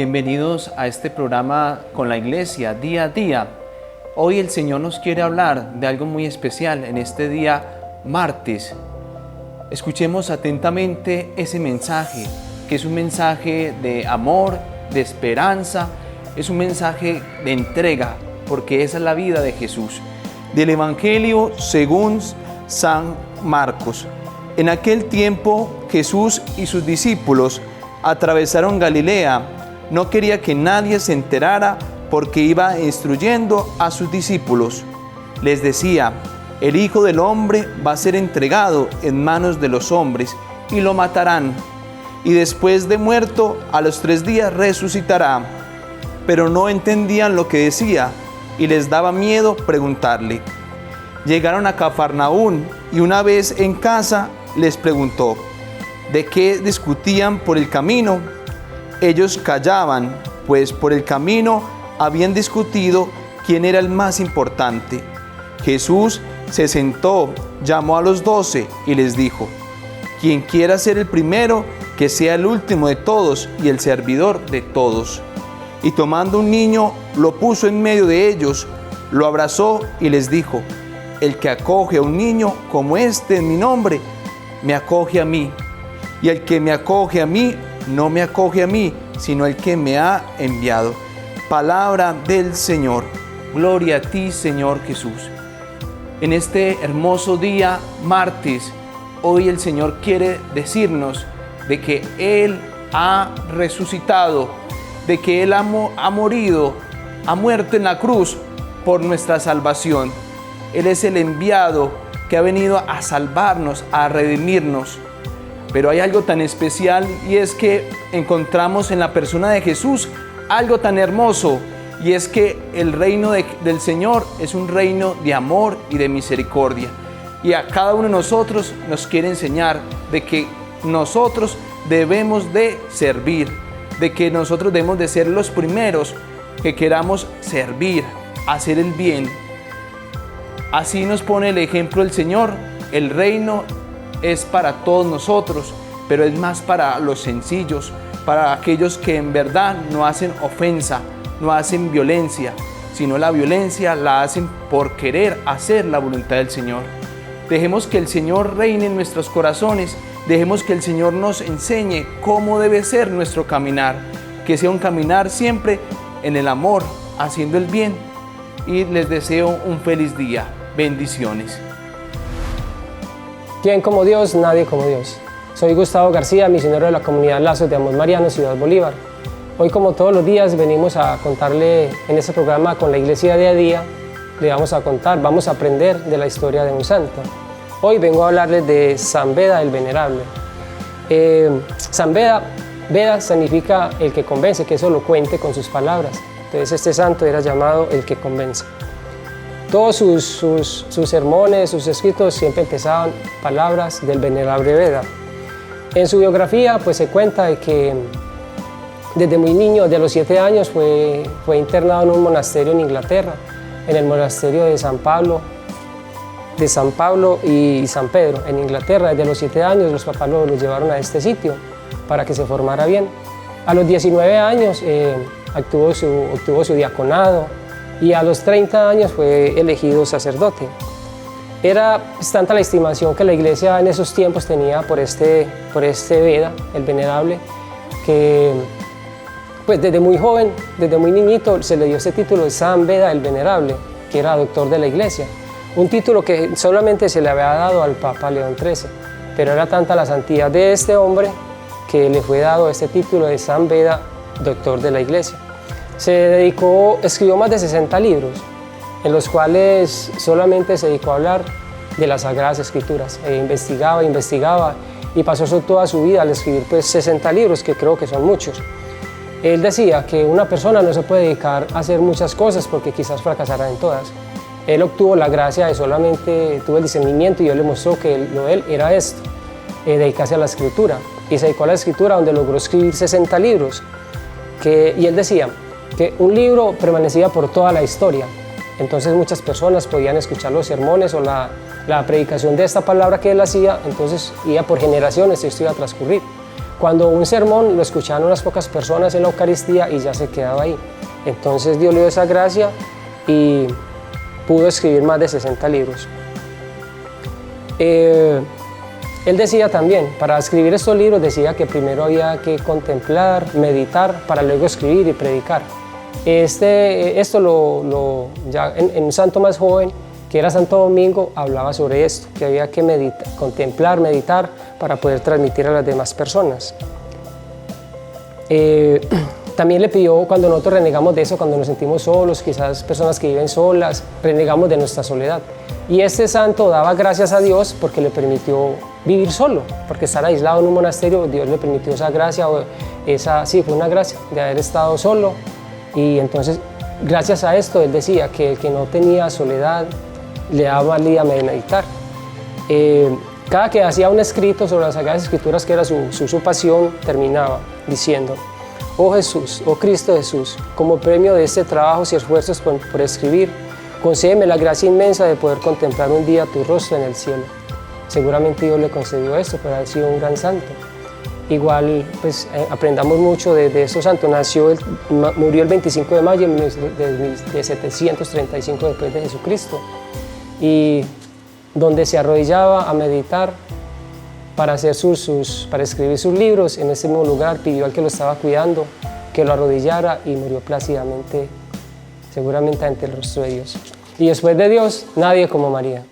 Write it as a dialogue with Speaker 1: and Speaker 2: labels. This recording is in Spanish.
Speaker 1: Bienvenidos a este programa con la Iglesia día a día. Hoy el Señor nos quiere hablar de algo muy especial en este día martes. Escuchemos atentamente ese mensaje, que es un mensaje de amor, de esperanza, es un mensaje de entrega, porque esa es la vida de Jesús. Del Evangelio según San Marcos. En aquel tiempo Jesús y sus discípulos atravesaron Galilea. No quería que nadie se enterara porque iba instruyendo a sus discípulos. Les decía: el Hijo del Hombre va a ser entregado en manos de los hombres y lo matarán. Y después de muerto, a los 3 días resucitará. Pero no entendían lo que decía y les daba miedo preguntarle. Llegaron a Cafarnaún y una vez en casa les preguntó: ¿de qué discutían por el camino? Ellos callaban, pues por el camino habían discutido quién era el más importante. Jesús se sentó, llamó a los 12 y les dijo: quien quiera ser el primero, que sea el último de todos y el servidor de todos. Y tomando un niño, lo puso en medio de ellos, lo abrazó y les dijo: el que acoge a un niño como este en mi nombre, me acoge a mí. Y el que me acoge a mí, no me acoge a mí, sino el que me ha enviado. Palabra del Señor. Gloria a ti, Señor Jesús. En este hermoso día, martes, hoy el Señor quiere decirnos de que Él ha resucitado, de que Él ha morido, ha muerto en la cruz por nuestra salvación. Él es el enviado que ha venido a salvarnos, a redimirnos. Pero hay algo tan especial y es que encontramos en la persona de Jesús algo tan hermoso, y es que el reino del Señor es un reino de amor y de misericordia. Y a cada uno de nosotros nos quiere enseñar de que nosotros debemos de servir, de que nosotros debemos de ser los primeros que queramos servir, hacer el bien. Así nos pone el ejemplo el Señor. El reino es para todos nosotros, pero es más para los sencillos, para aquellos que en verdad no hacen ofensa, no hacen violencia, sino la violencia la hacen por querer hacer la voluntad del Señor. Dejemos que el Señor reine en nuestros corazones, dejemos que el Señor nos enseñe cómo debe ser nuestro caminar, que sea un caminar siempre en el amor, haciendo el bien. Y les deseo un feliz día. Bendiciones.
Speaker 2: ¿Quién como Dios? Nadie como Dios. Soy Gustavo García, misionero de la comunidad Lazos de Amor Mariano, Ciudad Bolívar. Hoy, como todos los días, venimos a contarle en este programa con la Iglesia día a día. Le vamos a contar, vamos a aprender de la historia de un santo. Hoy vengo a hablarles de San Beda el Venerable. San Beda, Beda significa el que convence, que es elocuente con sus palabras. Entonces este santo era llamado el que convence. Todos sus sermones, sus escritos siempre empezaban palabras del Venerable Beda. En su biografía pues se cuenta de que desde muy niño, de los 7 años, fue internado en un monasterio en Inglaterra, en el monasterio de San Pablo y San Pedro, en Inglaterra. Desde los 7 años los papás lo llevaron a este sitio para que se formara bien. A los 19 años obtuvo su diaconado, y a los 30 años fue elegido sacerdote. Era tanta la estimación que la Iglesia en esos tiempos tenía por este Beda, el Venerable, que pues desde muy joven, desde muy niñito, se le dio ese título de San Beda el Venerable, que era doctor de la Iglesia. Un título que solamente se le había dado al Papa León XIII, pero era tanta la santidad de este hombre que le fue dado este título de San Beda, doctor de la Iglesia. Escribió más de 60 libros, en los cuales solamente se dedicó a hablar de las Sagradas Escrituras. Investigaba y pasó toda su vida al escribir 60 libros, que creo que son muchos. Él decía que una persona no se puede dedicar a hacer muchas cosas porque quizás fracasará en todas. Él obtuvo la gracia de solamente, tuvo el discernimiento, y Dios le mostró que lo de él era esto, dedicarse a la escritura. Y se dedicó a la escritura, donde logró escribir 60 libros. Y él decía que un libro permanecía por toda la historia. Entonces muchas personas podían escuchar los sermones o la predicación de esta palabra que él hacía, entonces iba por generaciones y esto iba a transcurrir. cuando un sermón lo escuchaban unas pocas personas en la Eucaristía y ya se quedaba ahí. Entonces Dios le dio esa gracia y pudo escribir más de 60 libros. Él decía también, para escribir estos libros decía que primero había que contemplar, meditar, para luego escribir y predicar. Esto ya en un santo más joven, que era Santo Domingo, hablaba sobre esto, que había que contemplar, meditar, para poder transmitir a las demás personas. También le pidió, cuando nosotros renegamos de eso, cuando nos sentimos solos, quizás personas que viven solas, renegamos de nuestra soledad. Y este santo daba gracias a Dios porque le permitió vivir solo, porque estar aislado en un monasterio, Dios le permitió esa gracia, sí, fue una gracia de haber estado solo. Y entonces, gracias a esto, él decía que el que no tenía soledad le daba valía meditar. Cada que hacía un escrito sobre las Sagradas Escrituras, que era su pasión, terminaba diciendo: oh Jesús, oh Cristo Jesús, como premio de este trabajo y esfuerzos por escribir, concédeme la gracia inmensa de poder contemplar un día tu rostro en el cielo. Seguramente Dios le concedió esto, pero ha sido un gran santo. Igual, pues, aprendamos mucho de estos santos. Murió el 25 de mayo de 735 después de Jesucristo, y donde se arrodillaba a meditar para escribir sus libros, en ese mismo lugar pidió al que lo estaba cuidando que lo arrodillara y murió plácidamente, seguramente ante el rostro de Dios. Y después de Dios, nadie como María.